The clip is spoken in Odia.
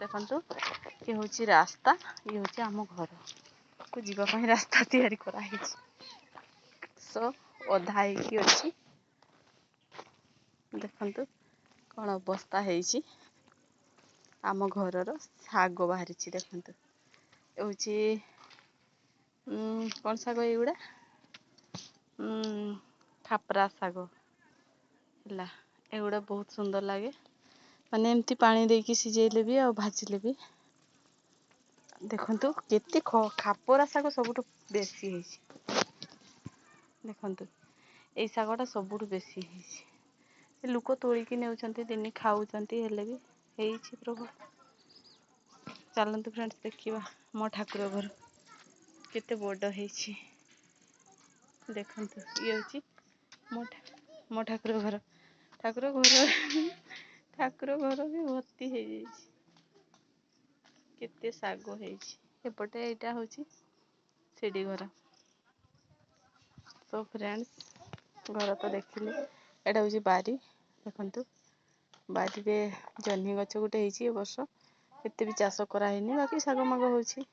ଦେଖନ୍ତୁ ଇଏ ହେଉଛି ରାସ୍ତା, ଇଏ ହେଉଛି ଆମ ଘରକୁ ଯିବା ପାଇଁ ରାସ୍ତା ତିଆରି କରାହେଇଛି। ସୋ ଅଧା ହେଇକି ଅଛି। ଦେଖନ୍ତୁ କ'ଣ ଅବସ୍ଥା ହେଇଛି। ଆମ ଘରର ଶାଗ ବାହାରିଛି। ଦେଖନ୍ତୁ ହେଉଛି କ'ଣ ଶାଗ ଏଇଗୁଡ଼ା? ଖାପରା ଶାଗ ହେଲା। ଏଗୁଡ଼ା ବହୁତ ସୁନ୍ଦର ଲାଗେ, ମାନେ ଏମିତି ପାଣି ଦେଇକି ସିଝେଇଲେ ବି ଆଉ ଭାଜିଲେ ବି। ଦେଖନ୍ତୁ କେତେ ଖାପରା ଶାଗ ସବୁଠୁ ବେଶୀ ହେଇଛି। ଦେଖନ୍ତୁ ଏଇ ଶାଗଟା ସବୁଠୁ ବେଶୀ ହେଇଛି। ଲୋକ ତୋଳିକି ନେଉଛନ୍ତି, ଦିନେ ଖାଉଛନ୍ତି, ହେଲେ ବି ହେଇଛି ପ୍ରଭୁ। ଚାଲନ୍ତୁ ଫ୍ରେଣ୍ଡସ୍ ଦେଖିବା ମୋ ଠାକୁର ଘର କେତେ ବଡ଼ ହେଇଛି। ଦେଖନ୍ତୁ ଇଏ ହେଉଛି ମୋ ଠାକୁର ଘର। ଠାକୁର ଘର ବି ଭର୍ତ୍ତି ହେଇଯାଇଛି। କେତେ ଶାଗ ହେଇଛି। ଏପଟେ ଏଇଟା ହେଉଛି ଶିଡ଼ି ଘର। ତ ଫ୍ରେଣ୍ଡସ୍ ଘର ତ ଦେଖିଲି, ଏଇଟା ହେଉଛି ବାରି। ଦେଖନ୍ତୁ ବାରିରେ ଜହ୍ନି ଗଛ ଗୋଟେ ହେଇଛି। ଏ ବର୍ଷ ଏତେ ବି ଚାଷ କରାହେଇନି, ବାକି ଶାଗ ମାଗ ହେଉଛି।